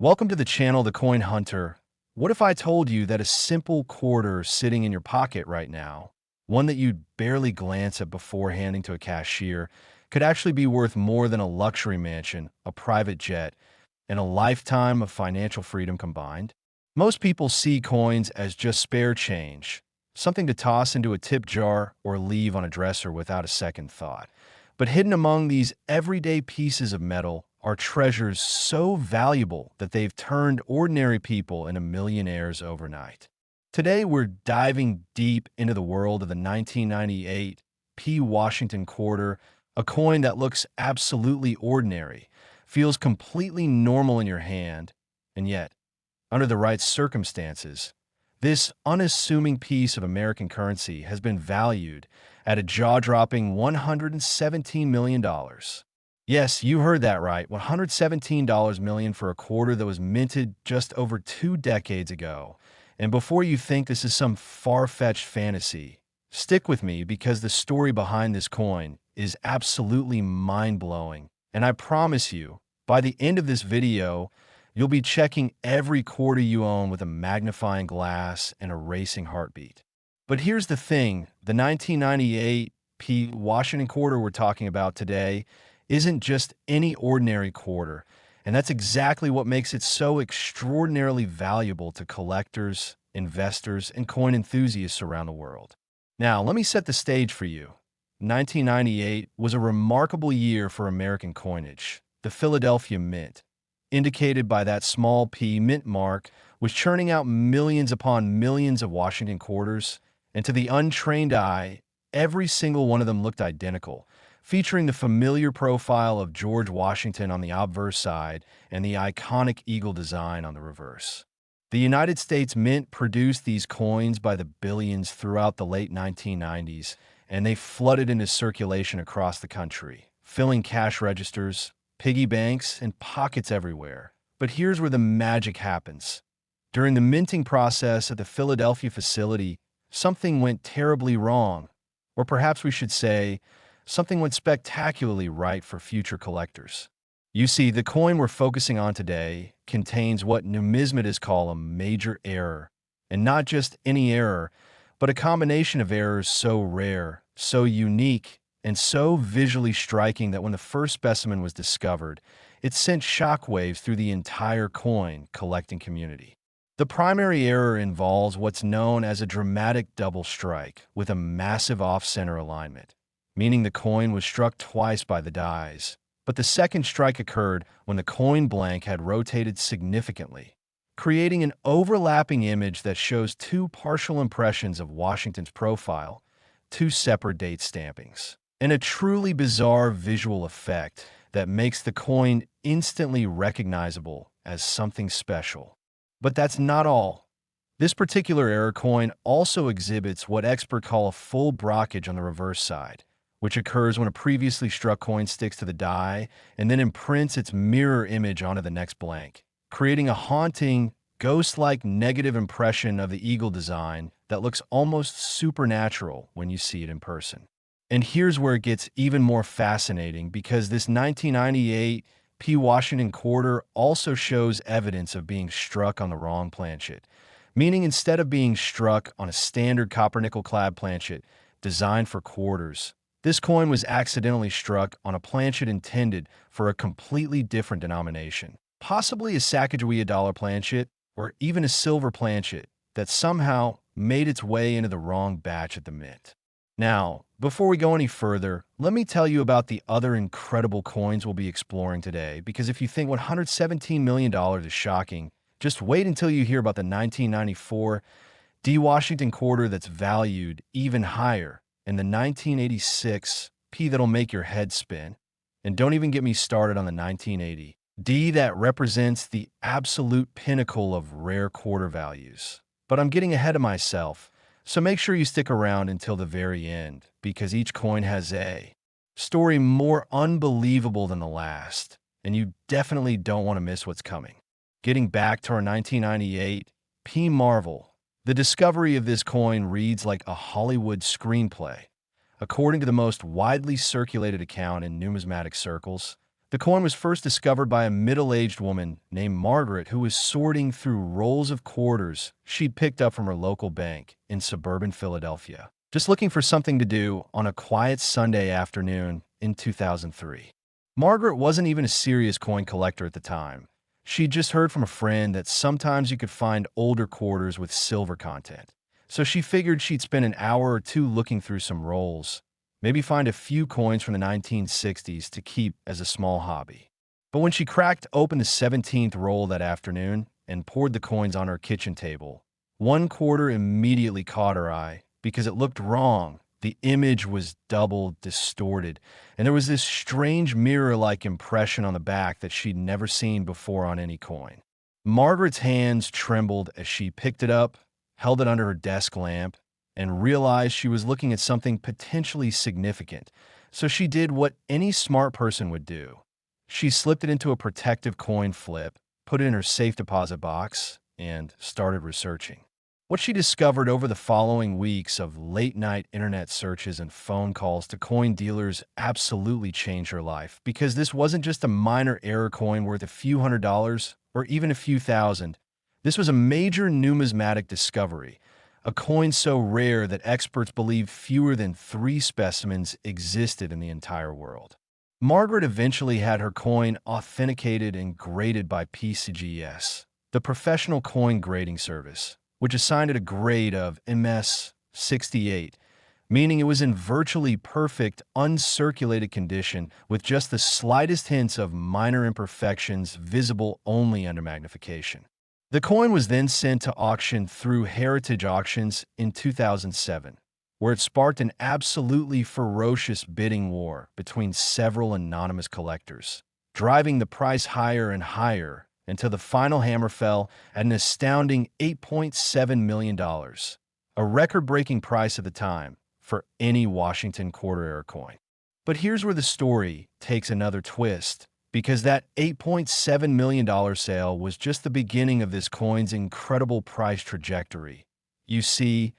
Welcome to the channel, The Coin Hunter. What if I told you that a simple quarter sitting in your pocket right now, one that you'd barely glance at before handing to a cashier, could actually be worth more than a luxury mansion, a private jet, and a lifetime of financial freedom combined? Most people see coins as just spare change, something to toss into a tip jar or leave on a dresser without a second thought. But hidden among these everyday pieces of metal are treasures so valuable that they've turned ordinary people into millionaires overnight. Today, we're diving deep into the world of the 1998 P. Washington quarter, a coin that looks absolutely ordinary, feels completely normal in your hand, and yet, under the right circumstances, this unassuming piece of American currency has been valued at a jaw-dropping $117 million. Yes, you heard that right, $117 million for a quarter that was minted just over 2 decades ago. And before you think this is some far-fetched fantasy, stick with me because the story behind this coin is absolutely mind-blowing. And I promise you, by the end of this video, you'll be checking every quarter you own with a magnifying glass and a racing heartbeat. But here's the thing, the 1998 P. Washington quarter we're talking about today isn't just any ordinary quarter, and that's exactly what makes it so extraordinarily valuable to collectors, investors, and coin enthusiasts around the world. Now, let me set the stage for you. 1998 was a remarkable year for American coinage. The Philadelphia Mint, indicated by that small p mint mark, was churning out millions upon millions of Washington quarters, and to the untrained eye, every single one of them looked identical, featuring the familiar profile of George Washington on the obverse side and the iconic eagle design on the reverse. The United States Mint produced these coins by the billions throughout the late 1990s, and they flooded into circulation across the country, filling cash registers, piggy banks, and pockets everywhere. But here's where the magic happens. During the minting process at the Philadelphia facility, something went terribly wrong, or perhaps we should say, something went spectacularly right for future collectors. You see, the coin we're focusing on today contains what numismatists call a major error, and not just any error, but a combination of errors so rare, so unique, and so visually striking that when the first specimen was discovered, it sent shockwaves through the entire coin collecting community. The primary error involves what's known as a dramatic double strike with a massive off-center alignment, meaning the coin was struck twice by the dies. But the second strike occurred when the coin blank had rotated significantly, creating an overlapping image that shows two partial impressions of Washington's profile, two separate date stampings, and a truly bizarre visual effect that makes the coin instantly recognizable as something special. But that's not all. This particular error coin also exhibits what experts call a full brockage on the reverse side, which occurs when a previously struck coin sticks to the die and then imprints its mirror image onto the next blank, creating a haunting, ghost-like negative impression of the eagle design that looks almost supernatural when you see it in person. And here's where it gets even more fascinating because this 1998 P. Washington quarter also shows evidence of being struck on the wrong planchet, meaning instead of being struck on a standard copper-nickel clad planchet designed for quarters, this coin was accidentally struck on a planchet intended for a completely different denomination, possibly a Sacagawea dollar planchet or even a silver planchet that somehow made its way into the wrong batch at the mint. Now, before we go any further, let me tell you about the other incredible coins we'll be exploring today, because if you think $117 million is shocking, just wait until you hear about the 1994 D. Washington quarter that's valued even higher, and the 1986 P that'll make your head spin. And don't even get me started on the 1980 D that represents the absolute pinnacle of rare quarter values. But I'm getting ahead of myself, so make sure you stick around until the very end, because each coin has a story more unbelievable than the last, and you definitely don't want to miss what's coming. Getting back to our 1998 P Marvel, the discovery of this coin reads like a Hollywood screenplay. According to the most widely circulated account in numismatic circles, The coin was first discovered by a middle-aged woman named Margaret who was sorting through rolls of quarters she'd picked up from her local bank in suburban Philadelphia, just looking for something to do on a quiet Sunday afternoon in 2003. Margaret wasn't even a serious coin collector at the time. She'd just heard from a friend that sometimes you could find older quarters with silver content. So she figured she'd spend an hour or two looking through some rolls, maybe find a few coins from the 1960s to keep as a small hobby. But when she cracked open the 17th roll that afternoon and poured the coins on her kitchen table, one quarter immediately caught her eye because it looked wrong. The image was double distorted, and there was this strange mirror-like impression on the back that she'd never seen before on any coin. Margaret's hands trembled as she picked it up, held it under her desk lamp, and realized she was looking at something potentially significant. So she did what any smart person would do. She slipped it into a protective coin flip, put it in her safe deposit box, and started researching. What she discovered over the following weeks of late-night internet searches and phone calls to coin dealers absolutely changed her life, because this wasn't just a minor error coin worth a few $100s or even a few thousand. This was a major numismatic discovery, a coin so rare that experts believe fewer than 3 specimens existed in the entire world. Margaret eventually had her coin authenticated and graded by PCGS, the professional coin grading service, which assigned it a grade of MS 68, meaning it was in virtually perfect, uncirculated condition with just the slightest hints of minor imperfections visible only under magnification. The coin was then sent to auction through Heritage Auctions in 2007, where it sparked an absolutely ferocious bidding war between several anonymous collectors, driving the price higher and higher until the final hammer fell at an astounding $8.7 million, a record-breaking price at the time for any Washington quarter-era coin. But here's where the story takes another twist, because that $8.7 million sale was just the beginning of this coin's incredible price trajectory. You see,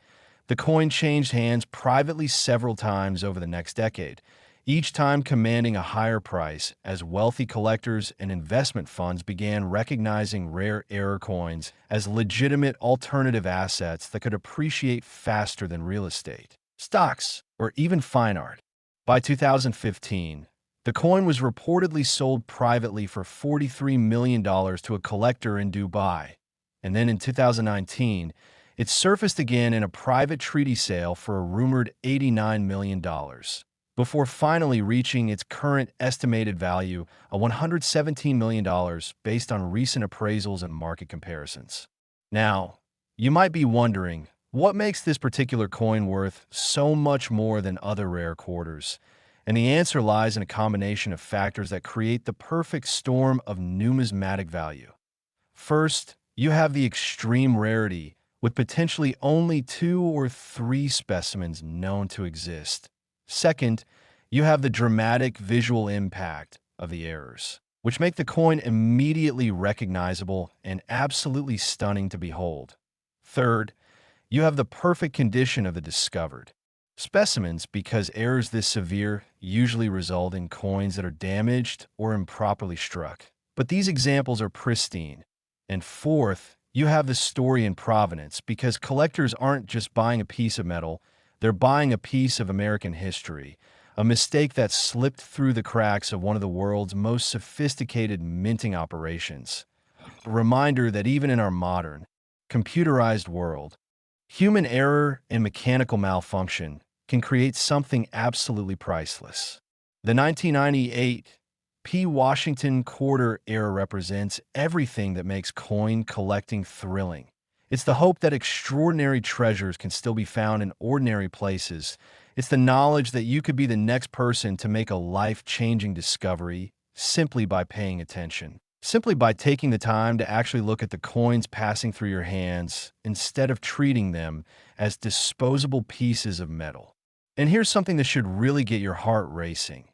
the coin changed hands privately several times over the next decade, each time commanding a higher price as wealthy collectors and investment funds began recognizing rare error coins as legitimate alternative assets that could appreciate faster than real estate, stocks, or even fine art. By 2015, the coin was reportedly sold privately for $43 million to a collector in Dubai, and then in 2019, it surfaced again in a private treaty sale for a rumored $89 million. Before finally reaching its current estimated value of $117 million based on recent appraisals and market comparisons. Now, you might be wondering, what makes this particular coin worth so much more than other rare quarters? And the answer lies in a combination of factors that create the perfect storm of numismatic value. First, you have the extreme rarity, with potentially only 2 or 3 specimens known to exist. Second, you have the dramatic visual impact of the errors, which make the coin immediately recognizable and absolutely stunning to behold. Third, you have the perfect condition of the discovered specimens, because errors this severe usually result in coins that are damaged or improperly struck. But these examples are pristine. And fourth, you have the story and provenance, because collectors aren't just buying a piece of metal, they're buying a piece of American history, a mistake that slipped through the cracks of one of the world's most sophisticated minting operations. A reminder that even in our modern, computerized world, human error and mechanical malfunction can create something absolutely priceless. The 1998 P. Washington quarter era represents everything that makes coin collecting thrilling. It's the hope that extraordinary treasures can still be found in ordinary places. It's the knowledge that you could be the next person to make a life-changing discovery simply by paying attention. Simply by taking the time to actually look at the coins passing through your hands instead of treating them as disposable pieces of metal. And here's something that should really get your heart racing.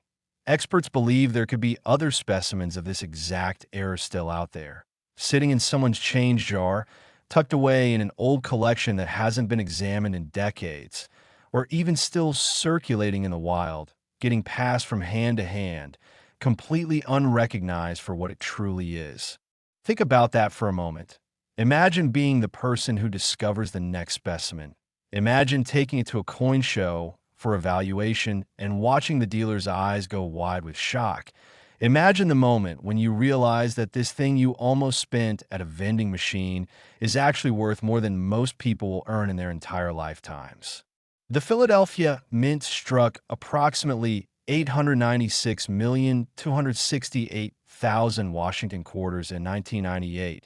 Experts believe there could be other specimens of this exact era still out there, sitting in someone's change jar, tucked away in an old collection that hasn't been examined in decades, or even still circulating in the wild, getting passed from hand to hand, completely unrecognized for what it truly is. Think about that for a moment. Imagine being the person who discovers the next specimen. Imagine taking it to a coin show for evaluation and watching the dealer's eyes go wide with shock. Imagine the moment when you realize that this thing you almost spent at a vending machine is actually worth more than most people will earn in their entire lifetimes. The Philadelphia Mint struck approximately 896,268,000 Washington quarters in 1998,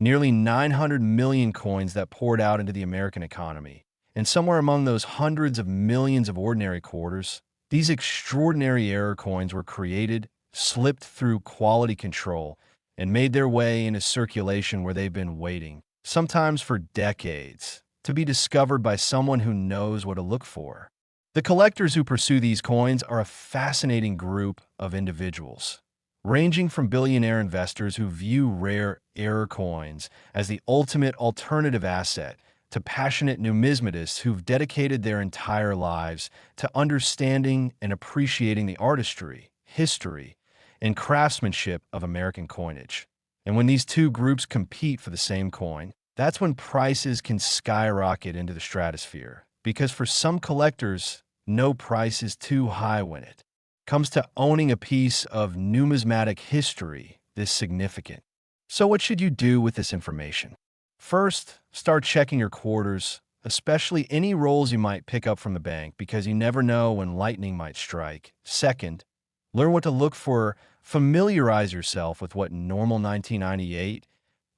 nearly 900 million coins that poured out into the American economy. And somewhere among those hundreds of millions of ordinary quarters, these extraordinary error coins were created, slipped through quality control, and made their way into circulation where they've been waiting, sometimes for decades, to be discovered by someone who knows what to look for. The collectors who pursue these coins are a fascinating group of individuals, ranging from billionaire investors who view rare error coins as the ultimate alternative asset to passionate numismatists who've dedicated their entire lives to understanding and appreciating the artistry, history, and craftsmanship of American coinage. And when these two groups compete for the same coin, that's when prices can skyrocket into the stratosphere. Because for some collectors, no price is too high when it comes to owning a piece of numismatic history this significant. So what should you do with this information? First, start checking your quarters, especially any rolls you might pick up from the bank, because you never know when lightning might strike. Second, learn what to look for. Familiarize yourself with what normal 1998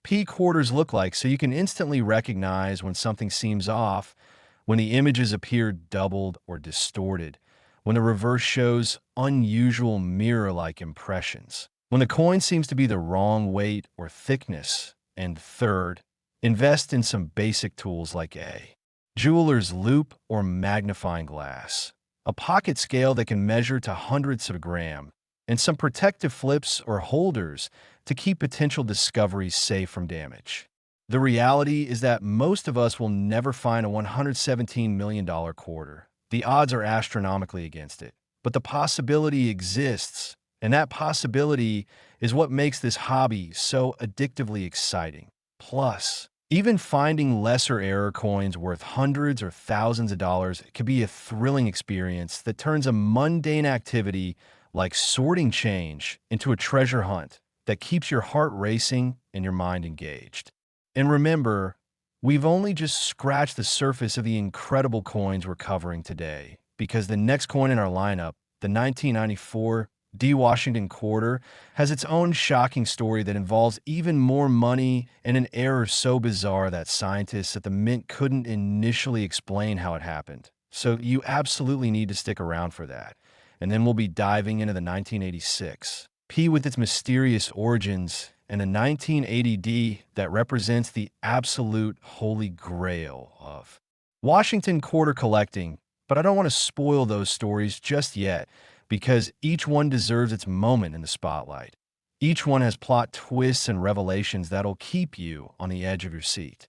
P quarters look like so you can instantly recognize when something seems off, when the images appear doubled or distorted, when the reverse shows unusual mirror-like impressions, when the coin seems to be the wrong weight or thickness. And third, invest in some basic tools like a jeweler's loupe or magnifying glass, a pocket scale that can measure to hundredths of a gram, and some protective flips or holders to keep potential discoveries safe from damage. The reality is that most of us will never find a $117 million quarter. The odds are astronomically against it, but the possibility exists, and that possibility is what makes this hobby so addictively exciting. Plus, even finding lesser error coins worth hundreds or thousands of dollars can be a thrilling experience that turns a mundane activity like sorting change into a treasure hunt that keeps your heart racing and your mind engaged. And remember, we've only just scratched the surface of the incredible coins we're covering today, because the next coin in our lineup, the 1994 D. Washington quarter, has its own shocking story that involves even more money and an error so bizarre that scientists at the Mint couldn't initially explain how it happened. So you absolutely need to stick around for that. And then we'll be diving into the 1986 P with its mysterious origins, and a 1980 D that represents the absolute holy grail of Washington quarter collecting. But I don't want to spoil those stories just yet, because each one deserves its moment in the spotlight. Each one has plot twists and revelations that'll keep you on the edge of your seat.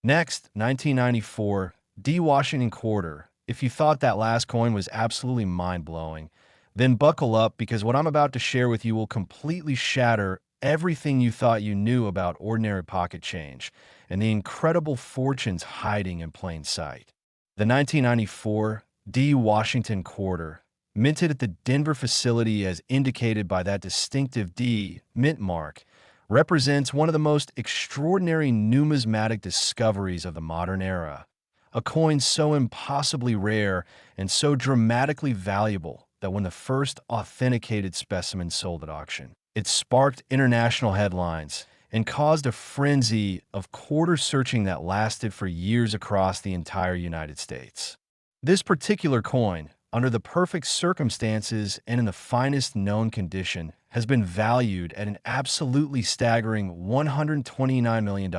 Next, 1994 D. Washington quarter. If you thought that last coin was absolutely mind-blowing, then buckle up, because what I'm about to share with you will completely shatter everything you thought you knew about ordinary pocket change and the incredible fortunes hiding in plain sight. The 1994 D. Washington quarter, minted at the Denver facility as indicated by that distinctive D mint mark, represents one of the most extraordinary numismatic discoveries of the modern era. A coin so impossibly rare and so dramatically valuable that when the first authenticated specimen sold at auction, it sparked international headlines and caused a frenzy of quarter searching that lasted for years across the entire United States. This particular coin, under the perfect circumstances and in the finest known condition, has been valued at an absolutely staggering $129 million.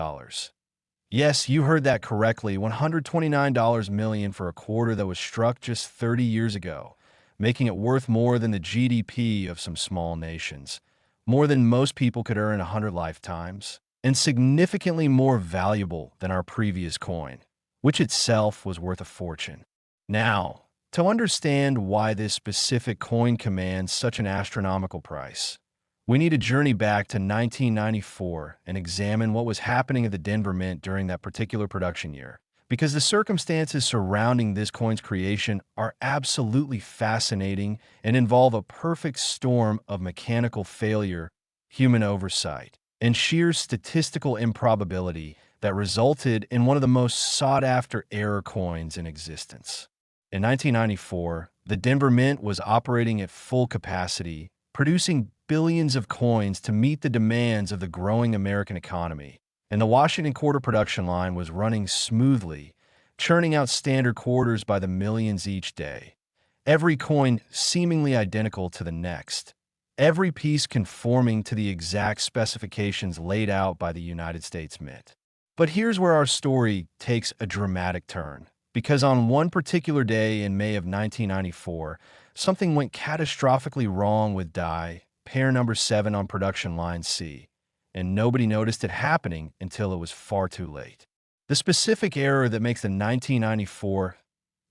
Yes, you heard that correctly, $129 million for a quarter that was struck just 30 years ago, making it worth more than the GDP of some small nations, more than most people could earn in 100 lifetimes, and significantly more valuable than our previous coin, which itself was worth a fortune. Now, To understand why this specific coin commands such an astronomical price, we need to journey back to 1994 and examine what was happening at the Denver Mint during that particular production year. Because the circumstances surrounding this coin's creation are absolutely fascinating and involve a perfect storm of mechanical failure, human oversight, and sheer statistical improbability that resulted in one of the most sought-after error coins in existence. In 1994, the Denver Mint was operating at full capacity, producing billions of coins to meet the demands of the growing American economy, and the Washington quarter production line was running smoothly, churning out standard quarters by the millions each day, every coin seemingly identical to the next, every piece conforming to the exact specifications laid out by the United States Mint. But here's where our story takes a dramatic turn, because on one particular day in May of 1994, something went catastrophically wrong with die pair number 7 on production line C, and nobody noticed it happening until it was far too late. The specific error that makes the 1994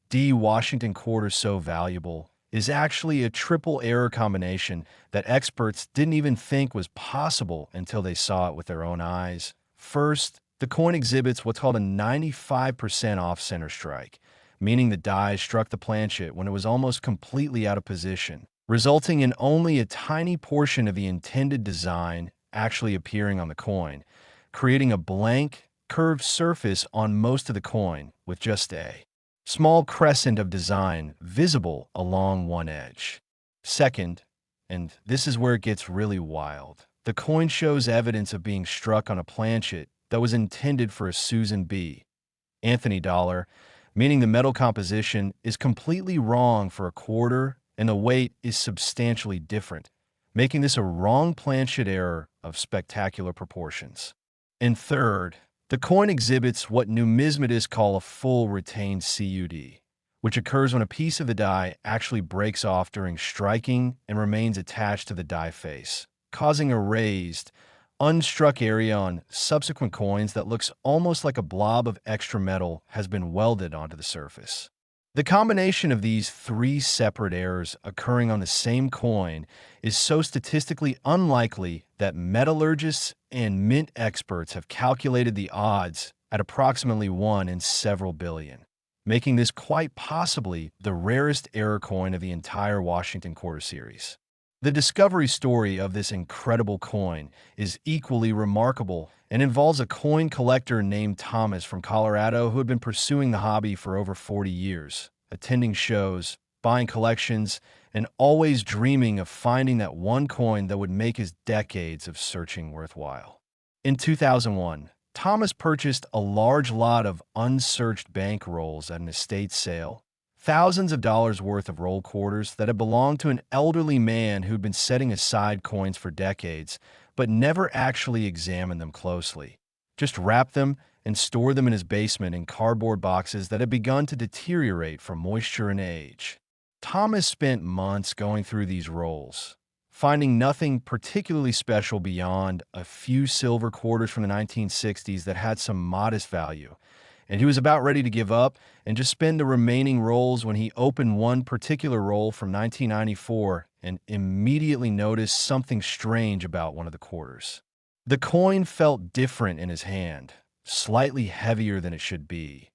D Washington quarter so valuable is actually a triple error combination that experts didn't even think was possible until they saw it with their own eyes. First, the coin exhibits what's called a 95% off-center strike, meaning the die struck the planchet when it was almost completely out of position, resulting in only a tiny portion of the intended design actually appearing on the coin, creating a blank, curved surface on most of the coin with just a small crescent of design visible along one edge. Second, and this is where it gets really wild, the coin shows evidence of being struck on a planchet that was intended for a Susan B. Anthony dollar, meaning the metal composition is completely wrong for a quarter and the weight is substantially different, making this a wrong planchet error of spectacular proportions. And third, the coin exhibits what numismatists call a full retained CUD, which occurs when a piece of the die actually breaks off during striking and remains attached to the die face, causing a raised, unstruck area on subsequent coins that looks almost like a blob of extra metal has been welded onto the surface. The combination of these three separate errors occurring on the same coin is so statistically unlikely that metallurgists and mint experts have calculated the odds at approximately 1 in several billion, making this quite possibly the rarest error coin of the entire Washington quarter series. The discovery story of this incredible coin is equally remarkable and involves a coin collector named Thomas from Colorado who had been pursuing the hobby for over 40 years, attending shows, buying collections, and always dreaming of finding that one coin that would make his decades of searching worthwhile. In 2001, Thomas purchased a large lot of unsearched bank rolls at an estate sale. Thousands of dollars worth of roll quarters that had belonged to an elderly man who'd been setting aside coins for decades, but never actually examined them closely. Just wrapped them and stored them in his basement in cardboard boxes that had begun to deteriorate from moisture and age. Thomas spent months going through these rolls, finding nothing particularly special beyond a few silver quarters from the 1960s that had some modest value, and he was about ready to give up and just spend the remaining rolls when he opened one particular roll from 1994 and immediately noticed something strange about one of the quarters. The coin felt different in his hand, slightly heavier than it should be.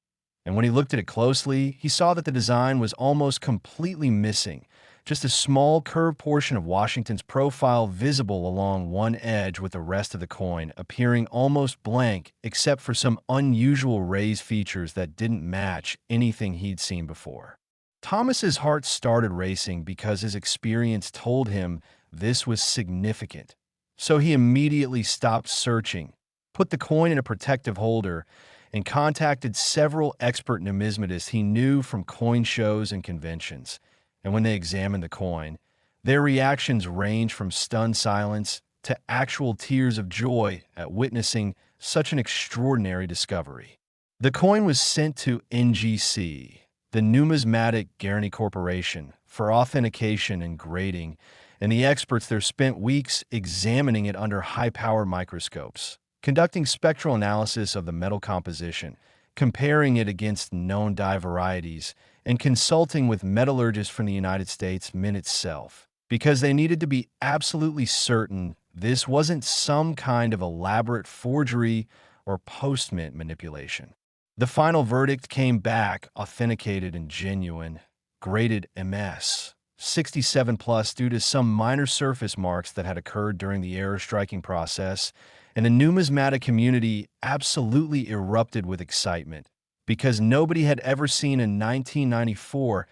And when he looked at it closely, he saw that the design was almost completely missing, just a small curved portion of Washington's profile visible along one edge with the rest of the coin appearing almost blank except for some unusual raised features that didn't match anything he'd seen before. Thomas's heart started racing because his experience told him this was significant. So he immediately stopped searching, put the coin in a protective holder, and contacted several expert numismatists he knew from coin shows and conventions. And when they examined the coin, their reactions ranged from stunned silence to actual tears of joy at witnessing such an extraordinary discovery. The coin was sent to NGC, the Numismatic Guarantee Corporation, for authentication and grading, and the experts there spent weeks examining it under high-powered microscopes, conducting spectral analysis of the metal composition, comparing it against known die varieties, and consulting with metallurgists from the United States mint itself, because they needed to be absolutely certain this wasn't some kind of elaborate forgery or post-mint manipulation. The final verdict came back authenticated and genuine, graded MS 67 plus due to some minor surface marks that had occurred during the error striking process, and the numismatic community absolutely erupted with excitement because nobody had ever seen a 1994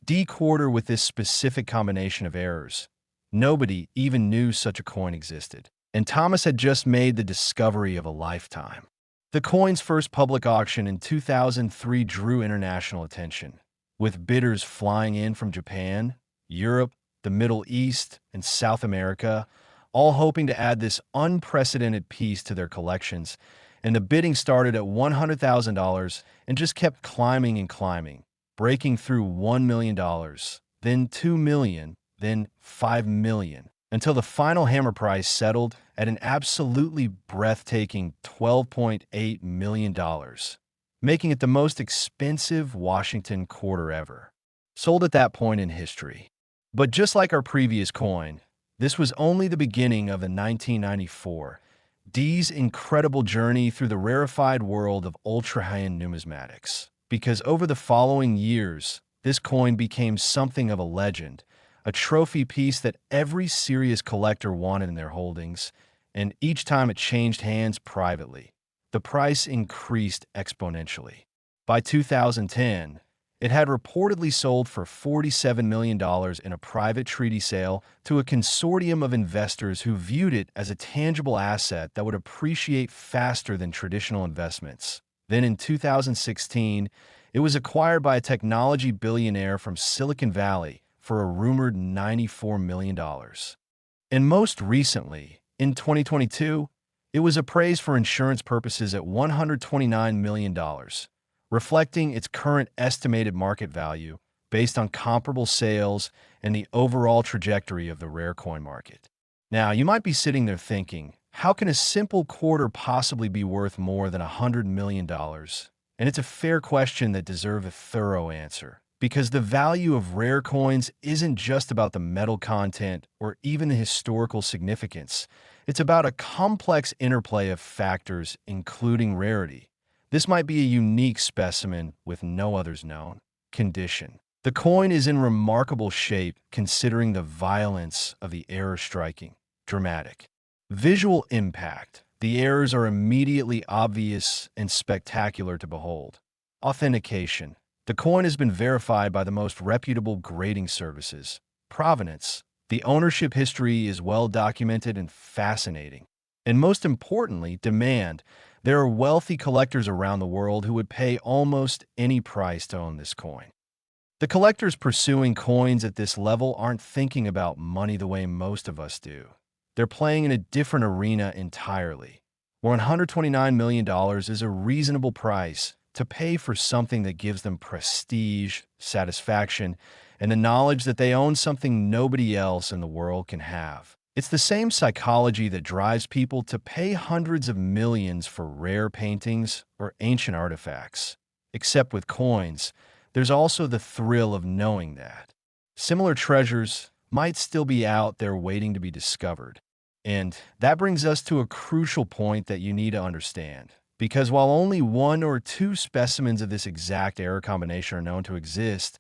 D quarter with this specific combination of errors. Nobody even knew such a coin existed, and Thomas had just made the discovery of a lifetime. The coin's first public auction in 2003 drew international attention, with bidders flying in from Japan, Europe, the Middle East, and South America, all hoping to add this unprecedented piece to their collections, and the bidding started at $100,000 and just kept climbing and climbing, breaking through $1 million, then $2 million, then $5 million, until the final hammer price settled at an absolutely breathtaking $12.8 million, making it the most expensive Washington quarter ever, sold at that point in history. But just like our previous coin, this was only the beginning of the 1994 D's incredible journey through the rarefied world of ultra-high-end numismatics. Because over the following years, this coin became something of a legend, a trophy piece that every serious collector wanted in their holdings, and each time it changed hands privately, the price increased exponentially. By 2010, it had reportedly sold for $47 million in a private treaty sale to a consortium of investors who viewed it as a tangible asset that would appreciate faster than traditional investments. Then in 2016, it was acquired by a technology billionaire from Silicon Valley for a rumored $94 million. And most recently, in 2022, it was appraised for insurance purposes at $129 million, reflecting its current estimated market value based on comparable sales and the overall trajectory of the rare coin market. Now, you might be sitting there thinking, how can a simple quarter possibly be worth more than $100 million? And it's a fair question that deserves a thorough answer, because the value of rare coins isn't just about the metal content or even the historical significance. It's about a complex interplay of factors, including rarity. This might be a unique specimen with no others known. Condition. The coin is in remarkable shape considering the violence of the error striking. Dramatic. Visual impact. The errors are immediately obvious and spectacular to behold. Authentication. The coin has been verified by the most reputable grading services. Provenance. The ownership history is well documented and fascinating. And most importantly, demand. There are wealthy collectors around the world who would pay almost any price to own this coin. The collectors pursuing coins at this level aren't thinking about money the way most of us do. They're playing in a different arena entirely, where $129 million is a reasonable price to pay for something that gives them prestige, satisfaction, and the knowledge that they own something nobody else in the world can have. It's the same psychology that drives people to pay hundreds of millions for rare paintings or ancient artifacts. Except with coins, there's also the thrill of knowing that similar treasures might still be out there waiting to be discovered. And that brings us to a crucial point that you need to understand. Because while only one or two specimens of this exact error combination are known to exist,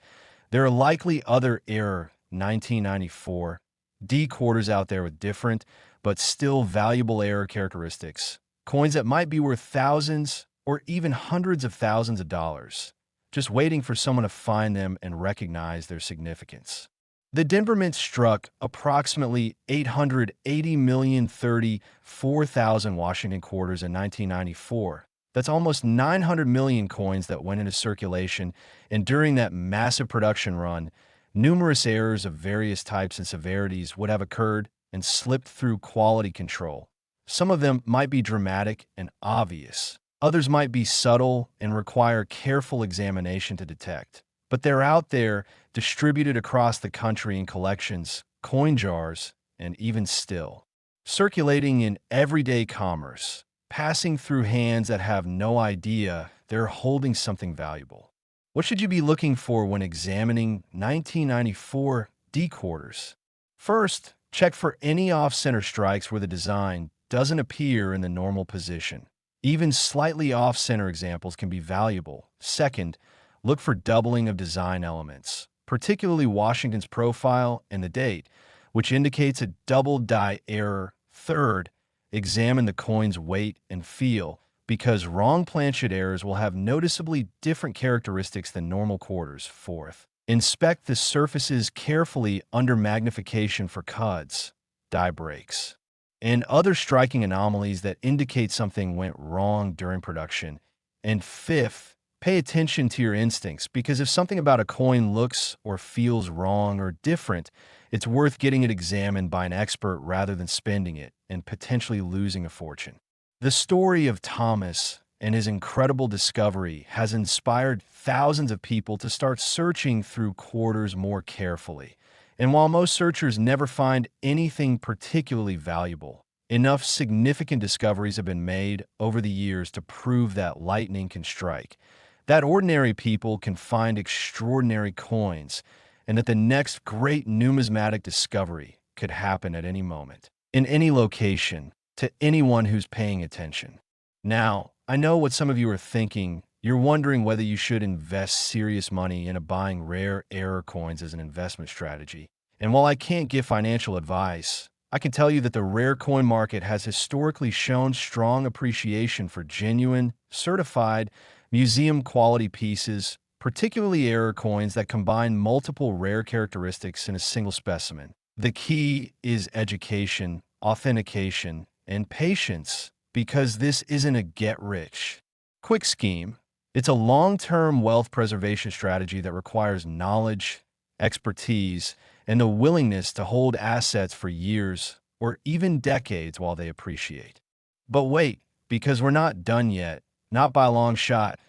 there are likely other error 1994 D quarters out there with different, but still valuable error characteristics. Coins that might be worth thousands or even hundreds of thousands of dollars, just waiting for someone to find them and recognize their significance. The Denver Mint struck approximately 880,034,000 Washington quarters in 1994. That's almost 900 million coins that went into circulation, and during that massive production run, numerous errors of various types and severities would have occurred and slipped through quality control. Some of them might be dramatic and obvious. Others might be subtle and require careful examination to detect. But they're out there, distributed across the country in collections, coin jars, and even still, circulating in everyday commerce, passing through hands that have no idea they're holding something valuable. What should you be looking for when examining 1994 D quarters? First, check for any off-center strikes where the design doesn't appear in the normal position. Even slightly off-center examples can be valuable. Second, look for doubling of design elements, particularly Washington's profile and the date, which indicates a double die error. Third, examine the coin's weight and feel, because wrong planchet errors will have noticeably different characteristics than normal quarters. Fourth, inspect the surfaces carefully under magnification for cuts, die breaks, and other striking anomalies that indicate something went wrong during production. And fifth, pay attention to your instincts, because if something about a coin looks or feels wrong or different, it's worth getting it examined by an expert rather than spending it and potentially losing a fortune. The story of Thomas and his incredible discovery has inspired thousands of people to start searching through quarters more carefully. And while most searchers never find anything particularly valuable, enough significant discoveries have been made over the years to prove that lightning can strike, that ordinary people can find extraordinary coins, and that the next great numismatic discovery could happen at any moment, in any location, to anyone who's paying attention. Now, I know what some of you are thinking. You're wondering whether you should invest serious money into buying rare error coins as an investment strategy. And while I can't give financial advice, I can tell you that the rare coin market has historically shown strong appreciation for genuine, certified, museum-quality pieces, particularly error coins that combine multiple rare characteristics in a single specimen. The key is education, authentication, and patience, because this isn't a get-rich quick scheme. It's a long-term wealth preservation strategy that requires knowledge, expertise, and the willingness to hold assets for years or even decades while they appreciate. But wait, because we're not done yet, not by a long shot.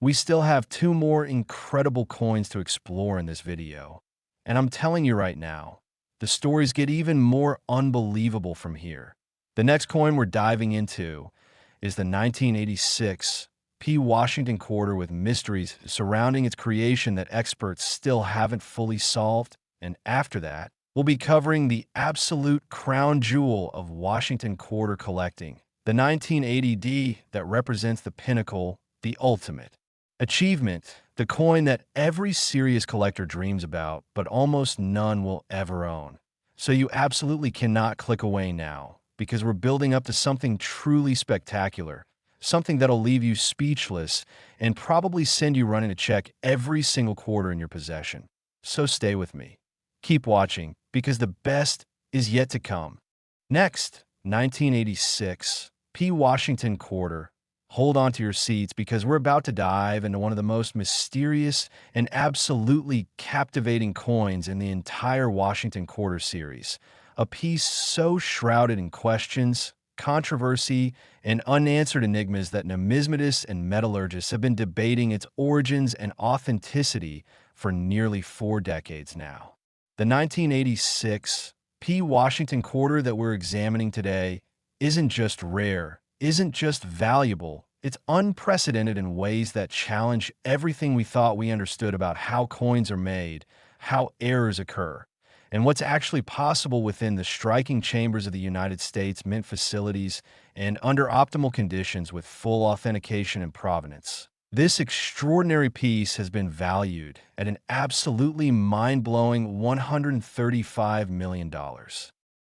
We still have two more incredible coins to explore in this video. And I'm telling you right now, the stories get even more unbelievable from here. The next coin we're diving into is the 1986 P. Washington quarter, with mysteries surrounding its creation that experts still haven't fully solved. And after that, we'll be covering the absolute crown jewel of Washington quarter collecting, the 1980 D that represents the pinnacle, the ultimate achievement, the coin that every serious collector dreams about, but almost none will ever own. So you absolutely cannot click away now, because we're building up to something truly spectacular, something that'll leave you speechless and probably send you running to check every single quarter in your possession. So stay with me. Keep watching, because the best is yet to come. Next, 1986 P. Washington quarter. Hold on to your seats, because we're about to dive into one of the most mysterious and absolutely captivating coins in the entire Washington quarter series. A piece so shrouded in questions, controversy, and unanswered enigmas that numismatists and metallurgists have been debating its origins and authenticity for nearly 4 decades now. The 1986 P. Washington quarter that we're examining today isn't just rare, isn't just valuable, it's unprecedented in ways that challenge everything we thought we understood about how coins are made, how errors occur, and what's actually possible within the striking chambers of the United States Mint facilities and under optimal conditions with full authentication and provenance. This extraordinary piece has been valued at an absolutely mind-blowing $135 million,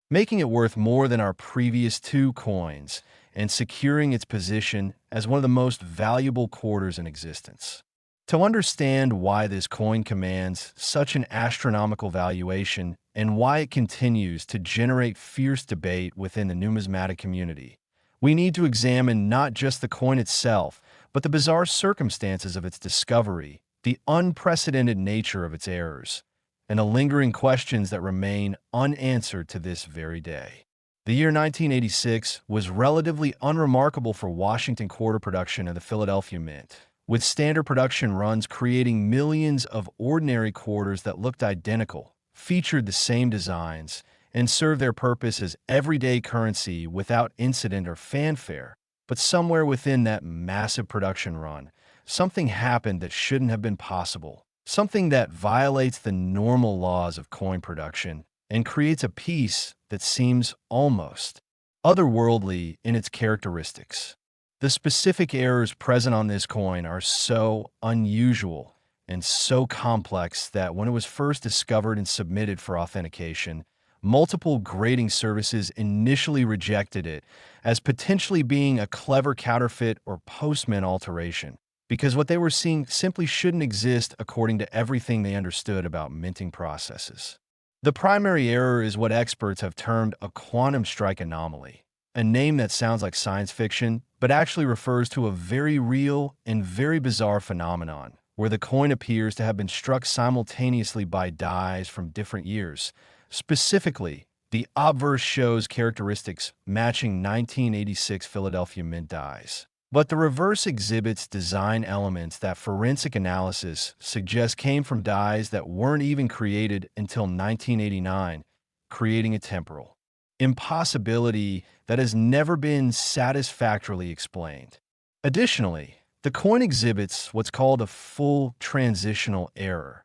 making it worth more than our previous 2 coins and securing its position as one of the most valuable quarters in existence. To understand why this coin commands such an astronomical valuation and why it continues to generate fierce debate within the numismatic community, we need to examine not just the coin itself, but the bizarre circumstances of its discovery, the unprecedented nature of its errors, and the lingering questions that remain unanswered to this very day. The year 1986 was relatively unremarkable for Washington quarter production in the Philadelphia Mint, with standard production runs creating millions of ordinary quarters that looked identical, featured the same designs, and served their purpose as everyday currency without incident or fanfare. But somewhere within that massive production run, something happened that shouldn't have been possible, something that violates the normal laws of coin production and creates a piece that seems almost otherworldly in its characteristics. The specific errors present on this coin are so unusual and so complex that when it was first discovered and submitted for authentication, multiple grading services initially rejected it as potentially being a clever counterfeit or postman alteration, because what they were seeing simply shouldn't exist according to everything they understood about minting processes. The primary error is what experts have termed a quantum strike anomaly, a name that sounds like science fiction, but actually refers to a very real and very bizarre phenomenon where the coin appears to have been struck simultaneously by dies from different years. Specifically, the obverse shows characteristics matching 1986 Philadelphia Mint dies. But the reverse exhibits design elements that forensic analysis suggests came from dies that weren't even created until 1989, creating a temporal impossibility that has never been satisfactorily explained. Additionally, the coin exhibits what's called a full transitional error,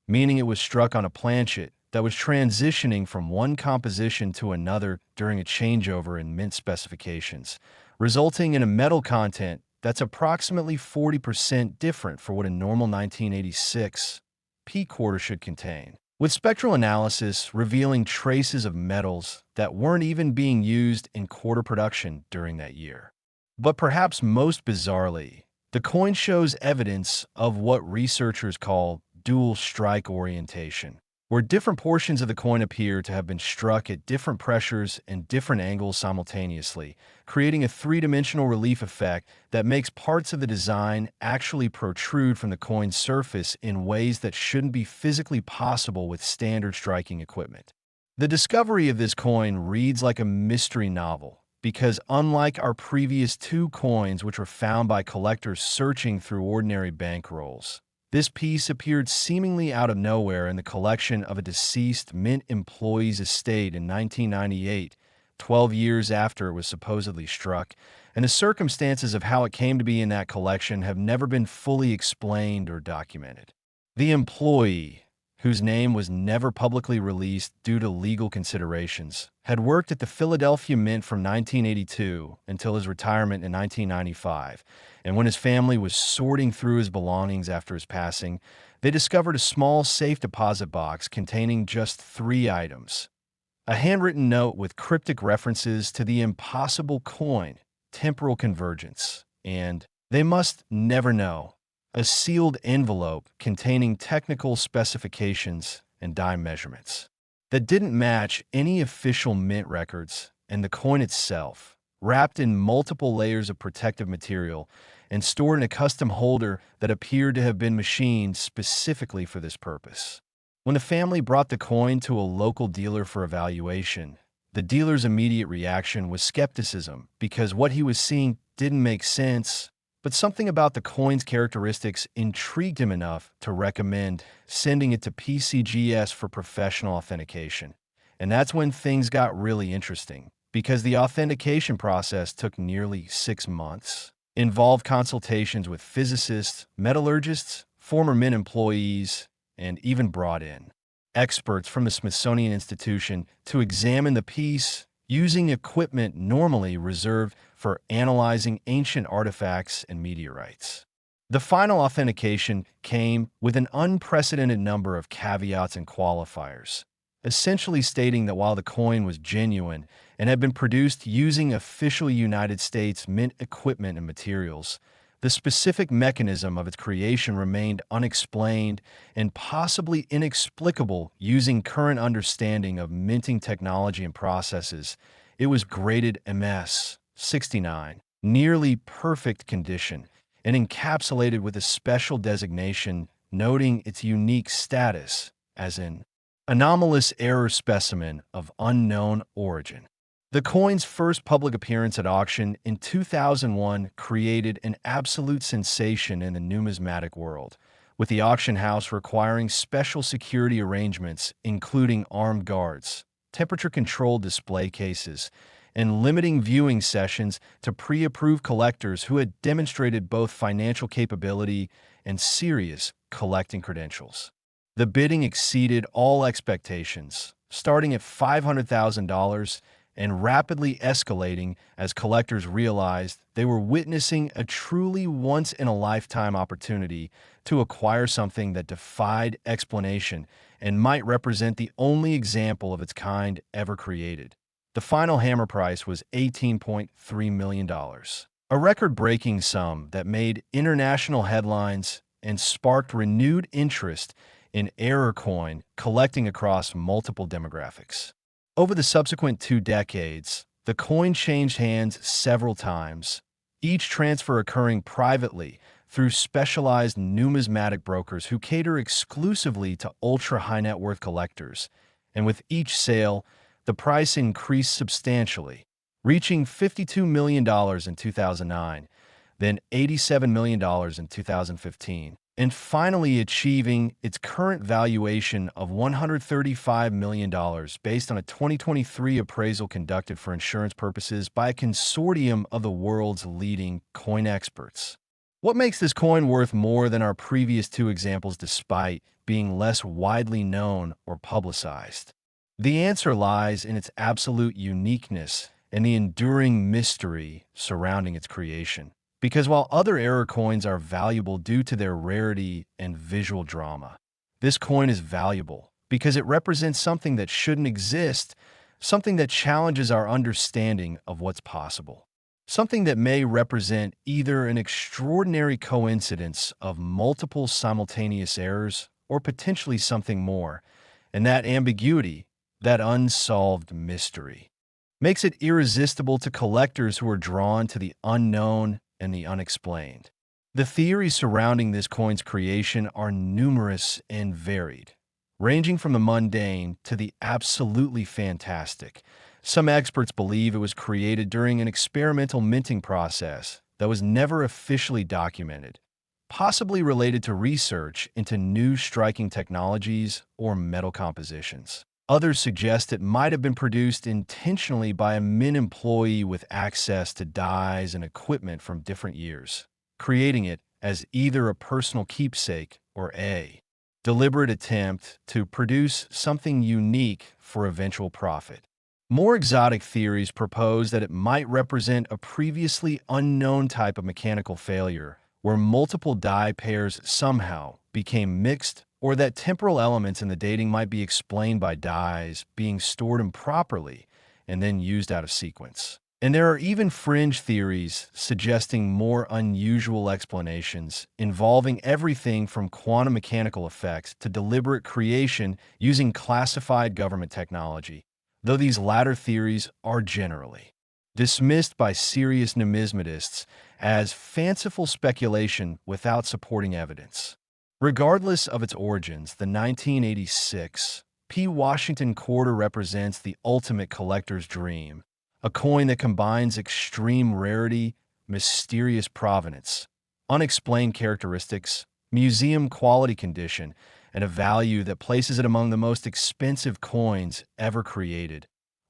meaning it was struck on a planchet that was transitioning from one composition to another during a changeover in mint specifications, resulting in a metal content that's approximately 40% different for what a normal 1986 P quarter should contain, with spectral analysis revealing traces of metals that weren't even being used in quarter production during that year. But perhaps most bizarrely, the coin shows evidence of what researchers call dual strike orientation, where different portions of the coin appear to have been struck at different pressures and different angles simultaneously, creating a three-dimensional relief effect that makes parts of the design actually protrude from the coin's surface in ways that shouldn't be physically possible with standard striking equipment. The discovery of this coin reads like a mystery novel, because unlike our previous two coins which were found by collectors searching through ordinary bankrolls, this piece appeared seemingly out of nowhere in the collection of a deceased mint employee's estate in 1998, 12 years after it was supposedly struck, and the circumstances of how it came to be in that collection have never been fully explained or documented. The employee, whose name was never publicly released due to legal considerations, had worked at the Philadelphia Mint from 1982 until his retirement in 1995, and when his family was sorting through his belongings after his passing, they discovered a small safe deposit box containing just 3 items: a handwritten note with cryptic references to the impossible coin, temporal convergence, and, they must never know, a sealed envelope containing technical specifications and die measurements that didn't match any official mint records, and the coin itself, wrapped in multiple layers of protective material and stored in a custom holder that appeared to have been machined specifically for this purpose. When the family brought the coin to a local dealer for evaluation, the dealer's immediate reaction was skepticism because what he was seeing didn't make sense, but something about the coin's characteristics intrigued him enough to recommend sending it to PCGS for professional authentication. And that's when things got really interesting, because the authentication process took nearly 6 months, involved consultations with physicists, metallurgists, former Mint employees, and even brought in experts from the Smithsonian Institution to examine the piece using equipment normally reserved for analyzing ancient artifacts and meteorites. The final authentication came with an unprecedented number of caveats and qualifiers, essentially stating that while the coin was genuine and had been produced using official United States Mint equipment and materials, the specific mechanism of its creation remained unexplained and possibly inexplicable using current understanding of minting technology and processes. It was graded MS 69, nearly perfect condition, and encapsulated with a special designation noting its unique status as an anomalous error specimen of unknown origin. The coin's first public appearance at auction in 2001 created an absolute sensation in the numismatic world, with the auction house requiring special security arrangements including armed guards, temperature-controlled display cases, and limiting viewing sessions to pre-approved collectors who had demonstrated both financial capability and serious collecting credentials. The bidding exceeded all expectations, starting at $500,000 and rapidly escalating as collectors realized they were witnessing a truly once-in-a-lifetime opportunity to acquire something that defied explanation and might represent the only example of its kind ever created. The final hammer price was $18.3 million, a record-breaking sum that made international headlines and sparked renewed interest in error coin collecting across multiple demographics. Over the subsequent 2 decades, the coin changed hands several times, each transfer occurring privately through specialized numismatic brokers who cater exclusively to ultra-high net worth collectors, and with each sale, the price increased substantially, reaching $52 million in 2009, then $87 million in 2015, and finally achieving its current valuation of $135 million based on a 2023 appraisal conducted for insurance purposes by a consortium of the world's leading coin experts. What makes this coin worth more than our previous 2 examples despite being less widely known or publicized? The answer lies in its absolute uniqueness and the enduring mystery surrounding its creation. Because while other error coins are valuable due to their rarity and visual drama, this coin is valuable because it represents something that shouldn't exist, something that challenges our understanding of what's possible, something that may represent either an extraordinary coincidence of multiple simultaneous errors or potentially something more, and that ambiguity, that unsolved mystery, makes it irresistible to collectors who are drawn to the unknown and the unexplained. The theories surrounding this coin's creation are numerous and varied, ranging from the mundane to the absolutely fantastic. Some experts believe it was created during an experimental minting process that was never officially documented, possibly related to research into new striking technologies or metal compositions. Others suggest it might have been produced intentionally by a mint employee with access to dies and equipment from different years, creating it as either a personal keepsake or a deliberate attempt to produce something unique for eventual profit. More exotic theories propose that it might represent a previously unknown type of mechanical failure, where multiple die pairs somehow became mixed, or that temporal elements in the dating might be explained by dies being stored improperly and then used out of sequence. And there are even fringe theories suggesting more unusual explanations involving everything from quantum mechanical effects to deliberate creation using classified government technology, though these latter theories are generally dismissed by serious numismatists as fanciful speculation without supporting evidence. Regardless of its origins, the 1986 P. Washington quarter represents the ultimate collector's dream, a coin that combines extreme rarity, mysterious provenance, unexplained characteristics, museum quality condition, and a value that places it among the most expensive coins ever created.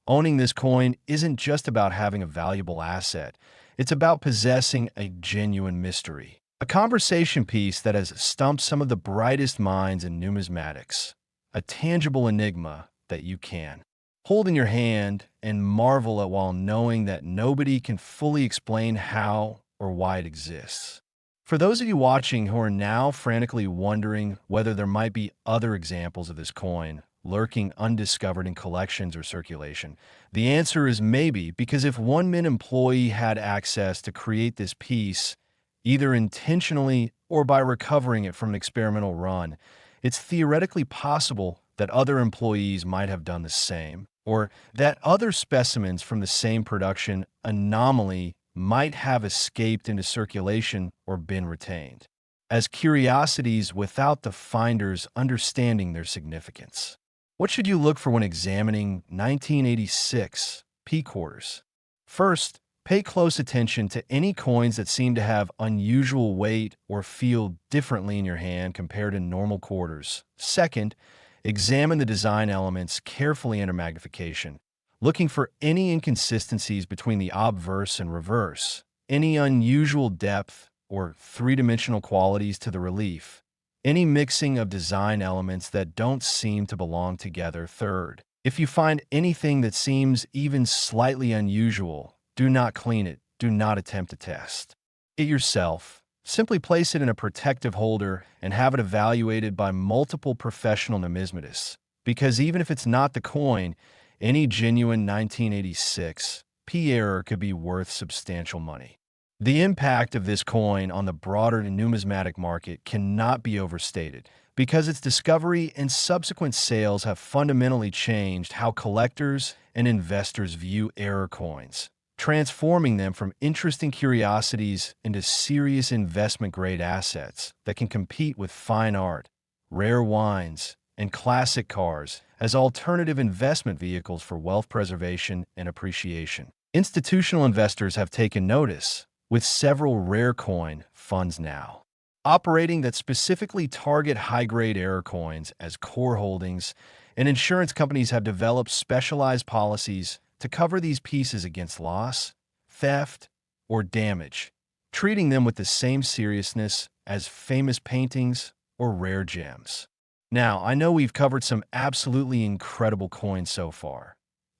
Owning this coin isn't just about having a valuable asset, it's about possessing a genuine mystery. A conversation piece that has stumped some of the brightest minds in numismatics. A tangible enigma that you can hold in your hand and marvel at while knowing that nobody can fully explain how or why it exists. For those of you watching who are now frantically wondering whether there might be other examples of this coin lurking undiscovered in collections or circulation, the answer is maybe, because if one mint employee had access to create this piece, either intentionally or by recovering it from an experimental run, it's theoretically possible that other employees might have done the same, or that other specimens from the same production anomaly might have escaped into circulation or been retained, as curiosities without the finders understanding their significance. What should you look for when examining 1986 P quarters? First, pay close attention to any coins that seem to have unusual weight or feel differently in your hand compared to normal quarters. Second, examine the design elements carefully under magnification. looking for any inconsistencies between the obverse and reverse, any unusual depth or three-dimensional qualities to the relief, any mixing of design elements that don't seem to belong together. Third, if you find anything that seems even slightly unusual, do not clean it, do not attempt to test it yourself. Simply place it in a protective holder and have it evaluated by multiple professional numismatists. Because even if it's not the coin, any genuine 1986 P error could be worth substantial money. The impact of this coin on the broader numismatic market cannot be overstated, because its discovery and subsequent sales have fundamentally changed how collectors and investors view error coins, transforming them from interesting curiosities into serious investment-grade assets that can compete with fine art, rare wines, and classic cars as alternative investment vehicles for wealth preservation and appreciation. Institutional investors have taken notice, with several rare coin funds now operating that specifically target high-grade error coins as core holdings, and insurance companies have developed specialized policies to cover these pieces against loss, theft, or damage, treating them with the same seriousness as famous paintings or rare gems. Now, I know we've covered some absolutely incredible coins so far,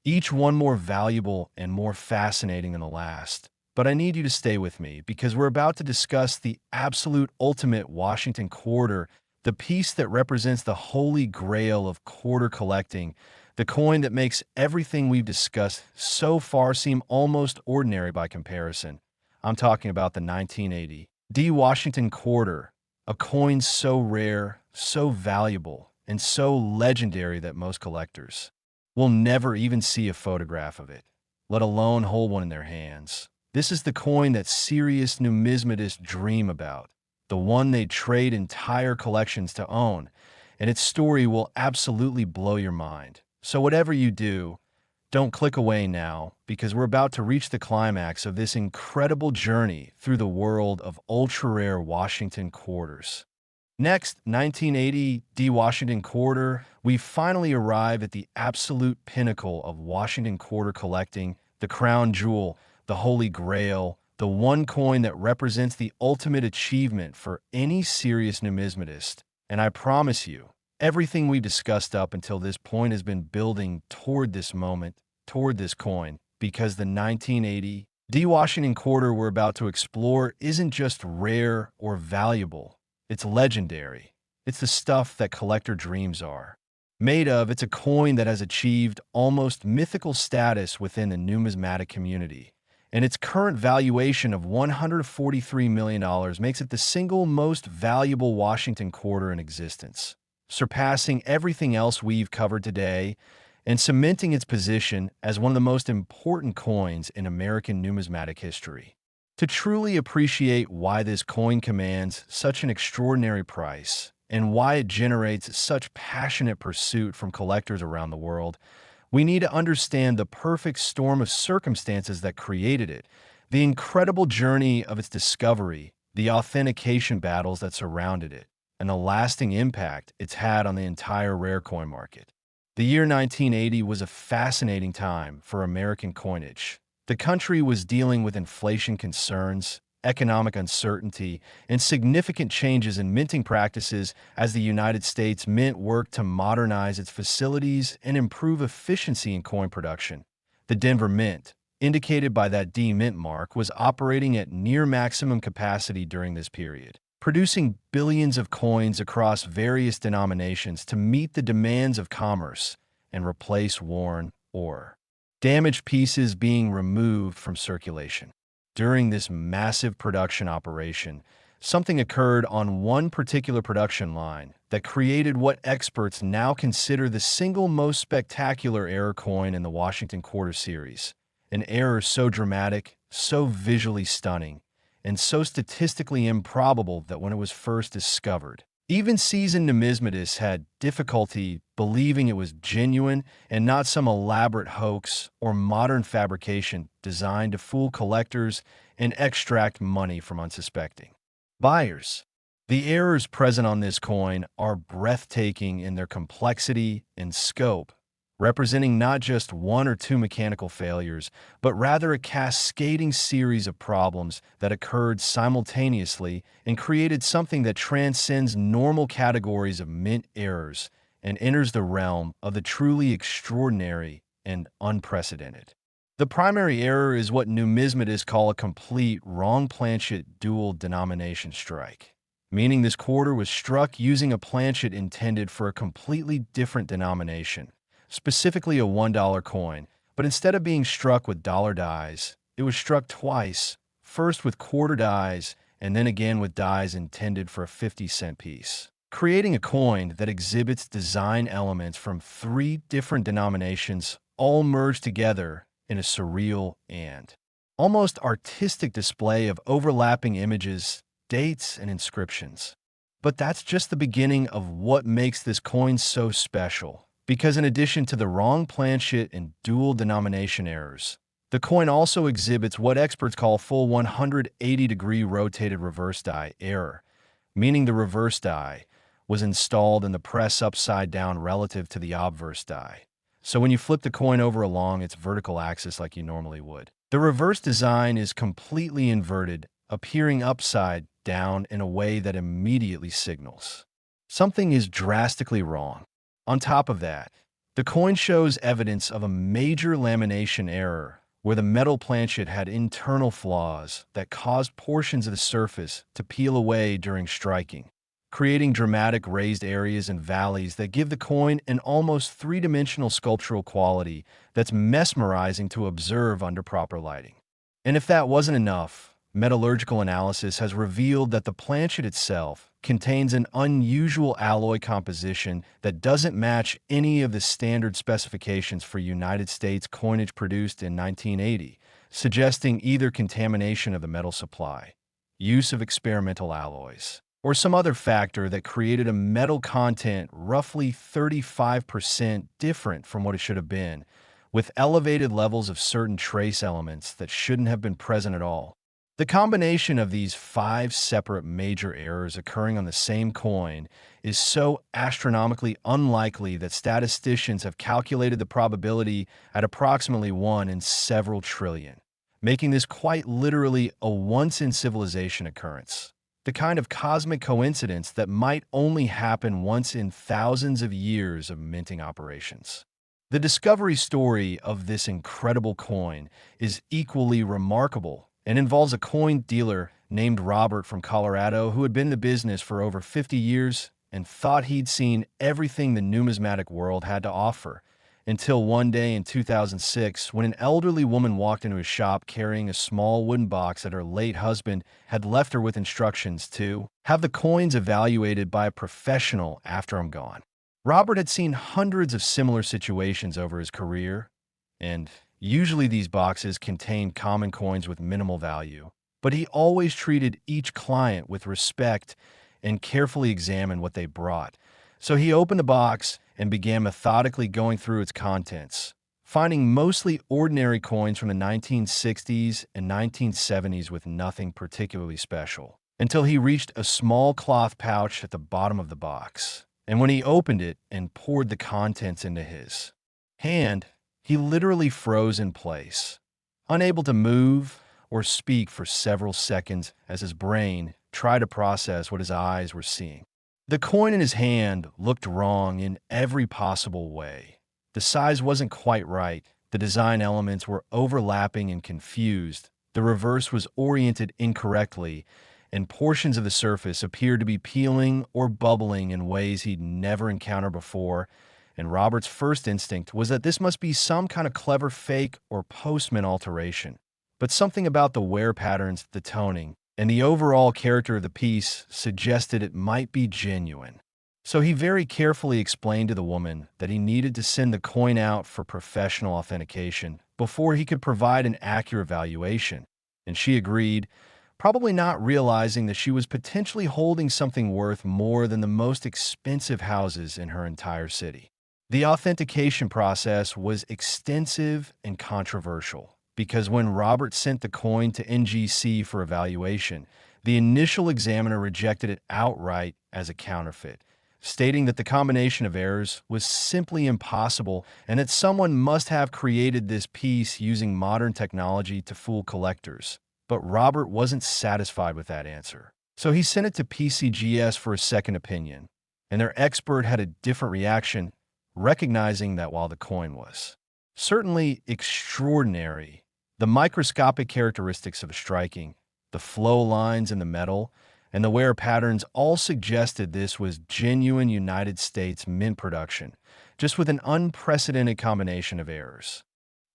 each one more valuable and more fascinating than the last. But I need you to stay with me because we're about to discuss the absolute ultimate Washington quarter, the piece that represents the holy grail of quarter collecting, the coin that makes everything we've discussed so far seem almost ordinary by comparison. I'm talking about the 1980 D Washington quarter, a coin so rare, so valuable, and so legendary that most collectors will never even see a photograph of it, let alone hold one in their hands. This is the coin that serious numismatists dream about, the one they trade entire collections to own, and its story will absolutely blow your mind. So whatever you do, don't click away now, because we're about to reach the climax of this incredible journey through the world of ultra-rare Washington quarters. Next, 1980 D Washington quarter, we finally arrive at the absolute pinnacle of Washington quarter collecting, the crown jewel, the holy grail, the one coin that represents the ultimate achievement for any serious numismatist. And I promise you, everything we've discussed up until this point has been building toward this moment, toward this coin, because the 1980 D Washington quarter we're about to explore isn't just rare or valuable, it's legendary. It's the stuff that collector dreams are made of. It's a coin that has achieved almost mythical status within the numismatic community, and its current valuation of $143 million makes it the single most valuable Washington quarter in existence, surpassing everything else we've covered today and cementing its position as one of the most important coins in American numismatic history. To truly appreciate why this coin commands such an extraordinary price and why it generates such passionate pursuit from collectors around the world, we need to understand the perfect storm of circumstances that created it, the incredible journey of its discovery, the authentication battles that surrounded it, and the lasting impact it's had on the entire rare coin market. The year 1980 was a fascinating time for American coinage. The country was dealing with inflation concerns, economic uncertainty, and significant changes in minting practices as the United States Mint worked to modernize its facilities and improve efficiency in coin production. The Denver Mint, indicated by that D Mint mark, was operating at near maximum capacity during this period, producing billions of coins across various denominations to meet the demands of commerce and replace worn or damaged pieces being removed from circulation. During this massive production operation, something occurred on one particular production line that created what experts now consider the single most spectacular error coin in the Washington Quarter series. An error so dramatic, so visually stunning, and so statistically improbable that when it was first discovered, even seasoned numismatists had difficulty believing it was genuine and not some elaborate hoax or modern fabrication designed to fool collectors and extract money from unsuspecting buyers. The errors present on this coin are breathtaking in their complexity and scope, representing not just one or two mechanical failures, but rather a cascading series of problems that occurred simultaneously and created something that transcends normal categories of mint errors and enters the realm of the truly extraordinary and unprecedented. The primary error is what numismatists call a complete wrong planchet dual denomination strike, meaning this quarter was struck using a planchet intended for a completely different denomination, specifically a $1 coin, but instead of being struck with dollar dies, it was struck twice, first with quarter dies and then again with dies intended for a 50-cent piece, creating a coin that exhibits design elements from three different denominations all merged together in a surreal and almost artistic display of overlapping images, dates, and inscriptions. But that's just the beginning of what makes this coin so special, because in addition to the wrong planchet and dual denomination errors, the coin also exhibits what experts call full 180-degree rotated reverse die error, meaning the reverse die was installed in the press upside down relative to the obverse die. So when you flip the coin over along its vertical axis like you normally would, the reverse design is completely inverted, appearing upside down in a way that immediately signals something is drastically wrong. On top of that, the coin shows evidence of a major lamination error where the metal planchet had internal flaws that caused portions of the surface to peel away during striking, creating dramatic raised areas and valleys that give the coin an almost three-dimensional sculptural quality that's mesmerizing to observe under proper lighting. And if that wasn't enough, metallurgical analysis has revealed that the planchet itself contains an unusual alloy composition that doesn't match any of the standard specifications for United States coinage produced in 1980, suggesting either contamination of the metal supply, use of experimental alloys, or some other factor that created a metal content roughly 35% different from what it should have been, with elevated levels of certain trace elements that shouldn't have been present at all. The combination of these 5 separate major errors occurring on the same coin is so astronomically unlikely that statisticians have calculated the probability at approximately 1 in several trillion, making this quite literally a once-in-civilization occurrence, the kind of cosmic coincidence that might only happen once in thousands of years of minting operations. The discovery story of this incredible coin is equally remarkable and involves a coin dealer named Robert from Colorado who had been in the business for over 50 years and thought he'd seen everything the numismatic world had to offer, until one day in 2006 when an elderly woman walked into his shop carrying a small wooden box that her late husband had left her with instructions to have the coins evaluated by a professional after I'm gone. Robert had seen hundreds of similar situations over his career, and usually these boxes contained common coins with minimal value, but he always treated each client with respect and carefully examined what they brought. So he opened the box and began methodically going through its contents, finding mostly ordinary coins from the 1960s and 1970s with nothing particularly special, until he reached a small cloth pouch at the bottom of the box. And when he opened it and poured the contents into his hand, he literally froze in place, unable to move or speak for several seconds as his brain tried to process what his eyes were seeing. The coin in his hand looked wrong in every possible way. The size wasn't quite right, the design elements were overlapping and confused, the reverse was oriented incorrectly, and portions of the surface appeared to be peeling or bubbling in ways he'd never encountered before, and Robert's first instinct was that this must be some kind of clever fake or post-mint alteration. But something about the wear patterns, the toning, and the overall character of the piece suggested it might be genuine. So he very carefully explained to the woman that he needed to send the coin out for professional authentication before he could provide an accurate valuation, and she agreed, probably not realizing that she was potentially holding something worth more than the most expensive houses in her entire city. The authentication process was extensive and controversial, because when Robert sent the coin to NGC for evaluation, the initial examiner rejected it outright as a counterfeit, stating that the combination of errors was simply impossible and that someone must have created this piece using modern technology to fool collectors. But Robert wasn't satisfied with that answer. So he sent it to PCGS for a second opinion, and their expert had a different reaction, recognizing that while the coin was certainly extraordinary, the microscopic characteristics of the striking, the flow lines in the metal, and the wear patterns all suggested this was genuine United States mint production, just with an unprecedented combination of errors.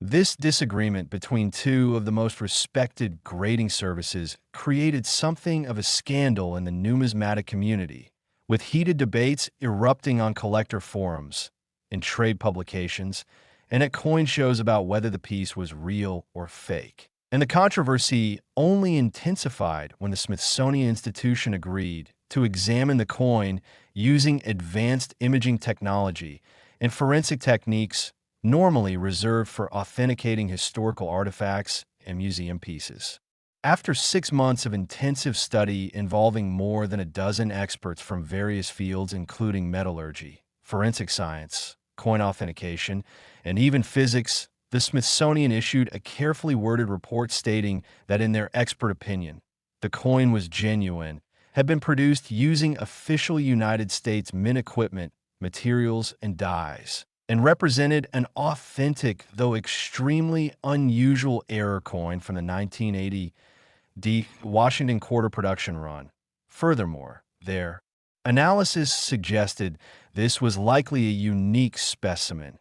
This disagreement between two of the most respected grading services created something of a scandal in the numismatic community, with heated debates erupting on collector forums, in trade publications, and at coin shows about whether the piece was real or fake. And the controversy only intensified when the Smithsonian Institution agreed to examine the coin using advanced imaging technology and forensic techniques normally reserved for authenticating historical artifacts and museum pieces. After 6 months of intensive study involving more than a dozen experts from various fields including metallurgy, forensic science, coin authentication, and even physics, the Smithsonian issued a carefully worded report stating that in their expert opinion, the coin was genuine, had been produced using official United States mint equipment, materials, and dyes, and represented an authentic, though extremely unusual error coin from the 1980 Washington quarter production run. Furthermore, their analysis suggested this was likely a unique specimen,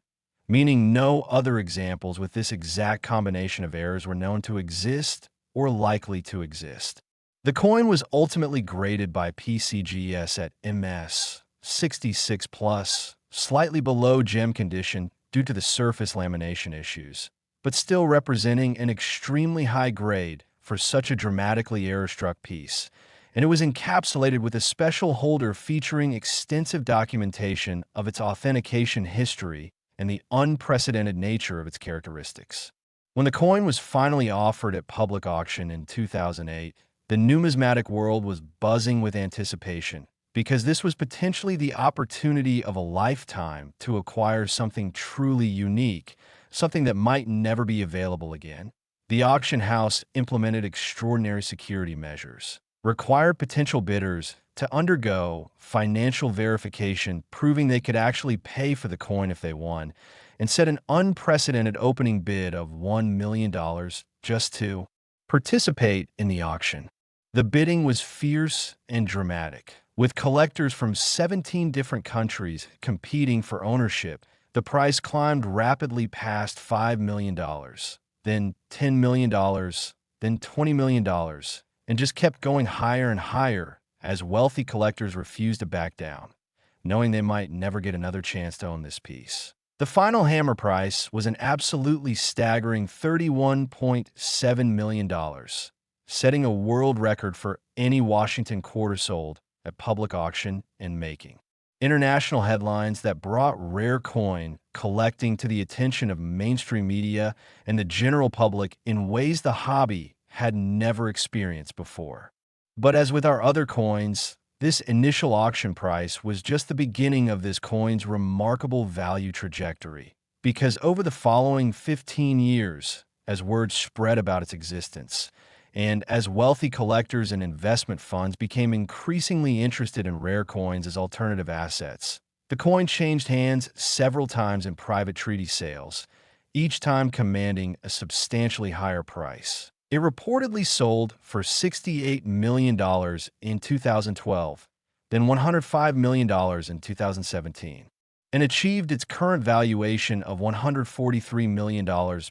meaning no other examples with this exact combination of errors were known to exist or likely to exist. The coin was ultimately graded by PCGS at MS 66+, slightly below gem condition due to the surface lamination issues, but still representing an extremely high grade for such a dramatically error-struck piece, and it was encapsulated with a special holder featuring extensive documentation of its authentication history and the unprecedented nature of its characteristics. When the coin was finally offered at public auction in 2008, the numismatic world was buzzing with anticipation because this was potentially the opportunity of a lifetime to acquire something truly unique, something that might never be available again. The auction house implemented extraordinary security measures, required potential bidders to undergo financial verification proving they could actually pay for the coin if they won, and set an unprecedented opening bid of $1 million just to participate in the auction. The bidding was fierce and dramatic, with collectors from 17 different countries competing for ownership. The price climbed rapidly past $5 million, then $10 million, then $20 million, and just kept going higher and higher as wealthy collectors refused to back down, knowing they might never get another chance to own this piece. The final hammer price was an absolutely staggering $31.7 million, setting a world record for any Washington quarter sold at public auction and making international headlines that brought rare coin collecting to the attention of mainstream media and the general public in ways the hobby had never experienced before. But as with our other coins, this initial auction price was just the beginning of this coin's remarkable value trajectory, because over the following 15 years, as word spread about its existence, and as wealthy collectors and investment funds became increasingly interested in rare coins as alternative assets, the coin changed hands several times in private treaty sales, each time commanding a substantially higher price. It reportedly sold for $68 million in 2012, then $105 million in 2017, and achieved its current valuation of $143 million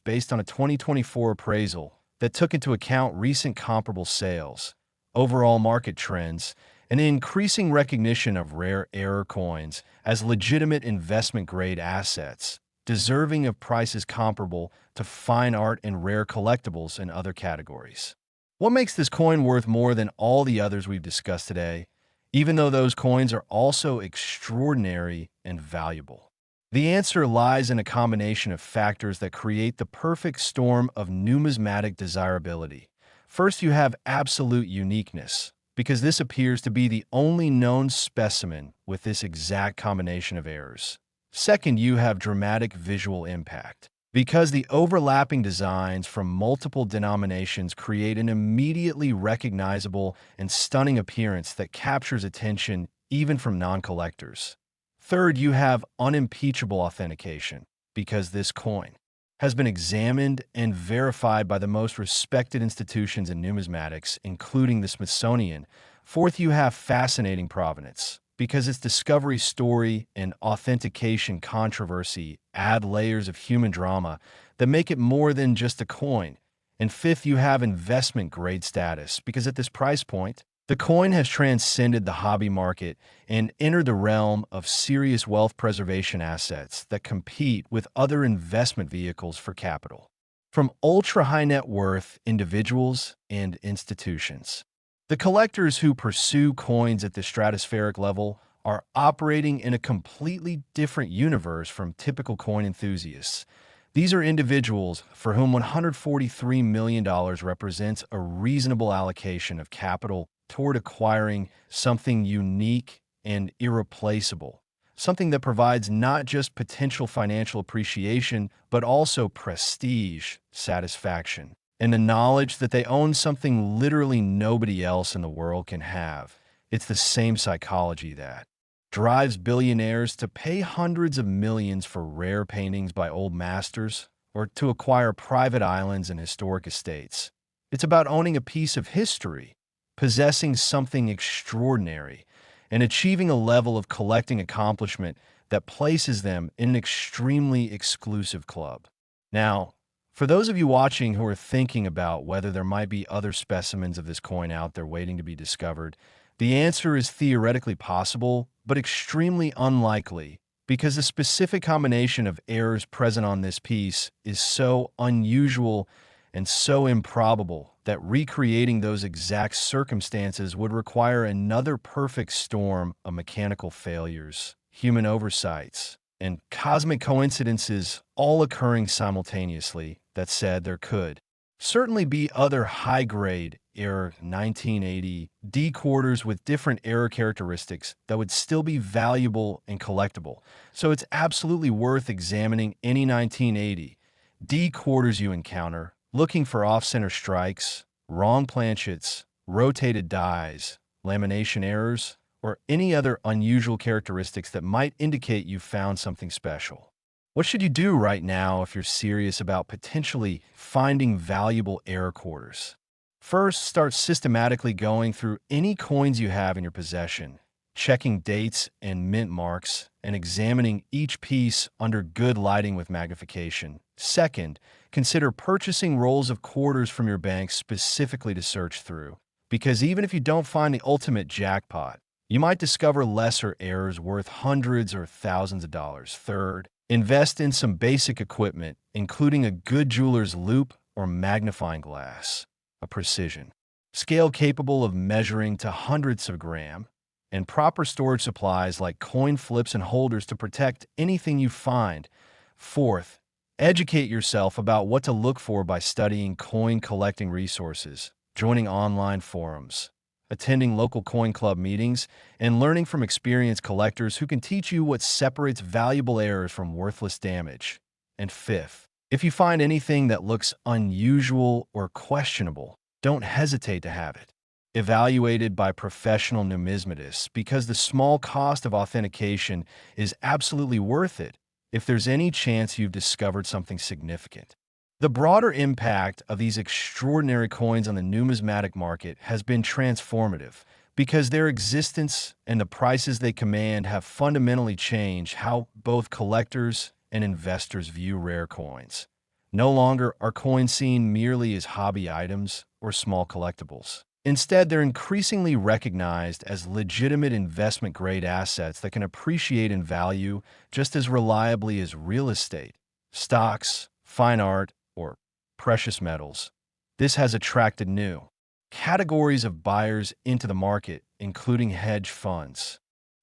based on a 2024 appraisal that took into account recent comparable sales, overall market trends, and an increasing recognition of rare error coins as legitimate investment-grade assets, deserving of prices comparable to fine art and rare collectibles in other categories. What makes this coin worth more than all the others we've discussed today, even though those coins are also extraordinary and valuable? The answer lies in a combination of factors that create the perfect storm of numismatic desirability. First, you have absolute uniqueness, because this appears to be the only known specimen with this exact combination of errors. Second, you have dramatic visual impact, because the overlapping designs from multiple denominations create an immediately recognizable and stunning appearance that captures attention even from non-collectors. Third, you have unimpeachable authentication, because this coin has been examined and verified by the most respected institutions in numismatics, including the Smithsonian. Fourth, you have fascinating provenance, because its discovery story and authentication controversy add layers of human drama that make it more than just a coin. And fifth, you have investment grade status, because at this price point, the coin has transcended the hobby market and entered the realm of serious wealth preservation assets that compete with other investment vehicles for capital, from ultra-high net worth individuals and institutions. The collectors who pursue coins at the stratospheric level are operating in a completely different universe from typical coin enthusiasts. These are individuals for whom $143 million represents a reasonable allocation of capital toward acquiring something unique and irreplaceable, something that provides not just potential financial appreciation, but also prestige, satisfaction, and the knowledge that they own something literally nobody else in the world can have. It's the same psychology that drives billionaires to pay hundreds of millions for rare paintings by old masters or to acquire private islands and historic estates. It's about owning a piece of history, possessing something extraordinary, and achieving a level of collecting accomplishment that places them in an extremely exclusive club. Now, for those of you watching who are thinking about whether there might be other specimens of this coin out there waiting to be discovered, the answer is theoretically possible, but extremely unlikely, because the specific combination of errors present on this piece is so unusual and so improbable that recreating those exact circumstances would require another perfect storm of mechanical failures, human oversights, and cosmic coincidences all occurring simultaneously. That said, there could certainly be other high-grade error 1980 D quarters with different error characteristics that would still be valuable and collectible. So it's absolutely worth examining any 1980 D quarters you encounter, looking for off-center strikes, wrong planchets, rotated dies, lamination errors, or any other unusual characteristics that might indicate you found something special. What should you do right now if you're serious about potentially finding valuable error quarters? First, start systematically going through any coins you have in your possession, checking dates and mint marks, and examining each piece under good lighting with magnification. Second, consider purchasing rolls of quarters from your bank specifically to search through, because even if you don't find the ultimate jackpot, you might discover lesser errors worth hundreds or thousands of dollars. Third, invest in some basic equipment, including a good jeweler's loupe or magnifying glass, a precision scale capable of measuring to hundredths of a gram, and proper storage supplies like coin flips and holders to protect anything you find. Fourth, educate yourself about what to look for by studying coin collecting resources, joining online forums, attending local coin club meetings, and learning from experienced collectors who can teach you what separates valuable errors from worthless damage. And fifth, if you find anything that looks unusual or questionable, don't hesitate to have it evaluated by professional numismatists, because the small cost of authentication is absolutely worth it if there's any chance you've discovered something significant. The broader impact of these extraordinary coins on the numismatic market has been transformative, because their existence and the prices they command have fundamentally changed how both collectors and investors view rare coins. No longer are coins seen merely as hobby items or small collectibles. Instead, they're increasingly recognized as legitimate investment-grade assets that can appreciate in value just as reliably as real estate, stocks, fine art, or precious metals. This has attracted new categories of buyers into the market, including hedge funds,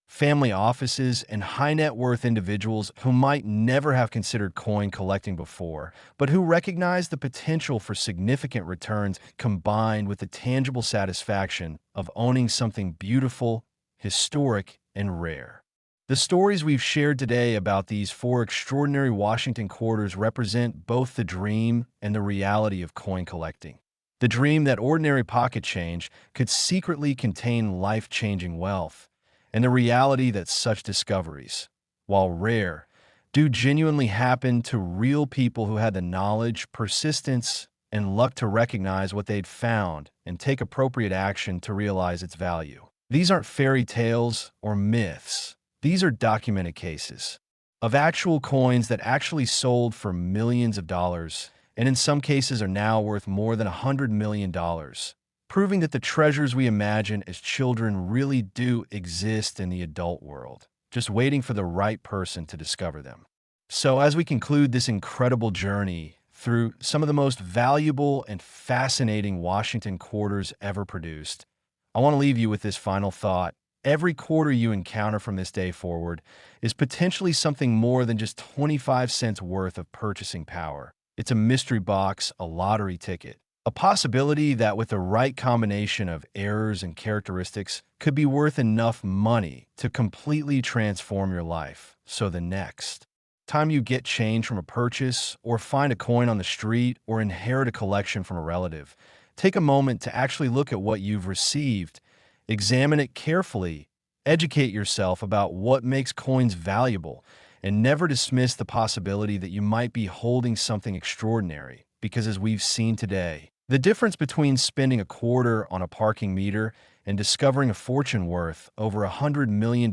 Family offices and high net worth individuals who might never have considered coin collecting before, but who recognize the potential for significant returns combined with the tangible satisfaction of owning something beautiful, historic, and rare. The stories we've shared today about these four extraordinary Washington quarters represent both the dream and the reality of coin collecting. The dream that ordinary pocket change could secretly contain life-changing wealth, and the reality that such discoveries, while rare, do genuinely happen to real people who had the knowledge, persistence, and luck to recognize what they'd found and take appropriate action to realize its value. These aren't fairy tales or myths. These are documented cases of actual coins that actually sold for millions of dollars, and in some cases are now worth more than $100 million, proving that the treasures we imagine as children really do exist in the adult world, just waiting for the right person to discover them. So, as we conclude this incredible journey through some of the most valuable and fascinating Washington quarters ever produced, I want to leave you with this final thought. Every quarter you encounter from this day forward is potentially something more than just 25 cents worth of purchasing power. It's a mystery box, a lottery ticket, a possibility that with the right combination of errors and characteristics could be worth enough money to completely transform your life. So the next time you get change from a purchase or find a coin on the street or inherit a collection from a relative, take a moment to actually look at what you've received. Examine it carefully, educate yourself about what makes coins valuable, and never dismiss the possibility that you might be holding something extraordinary, because as we've seen today, the difference between spending a quarter on a parking meter and discovering a fortune worth over $100 million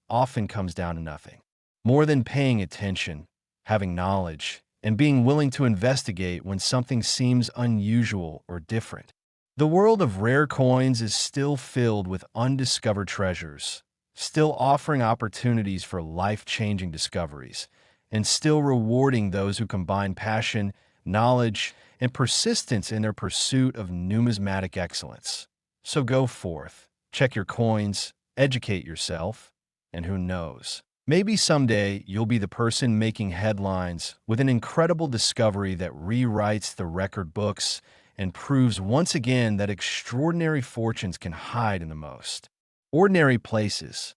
often comes down to nothing. More than paying attention, having knowledge, and being willing to investigate when something seems unusual or different. The world of rare coins is still filled with undiscovered treasures, still offering opportunities for life-changing discoveries, and still rewarding those who combine passion, knowledge, and persistence in their pursuit of numismatic excellence. So go forth, check your coins, educate yourself, and who knows? Maybe someday you'll be the person making headlines with an incredible discovery that rewrites the record books and proves once again that extraordinary fortunes can hide in the most ordinary places.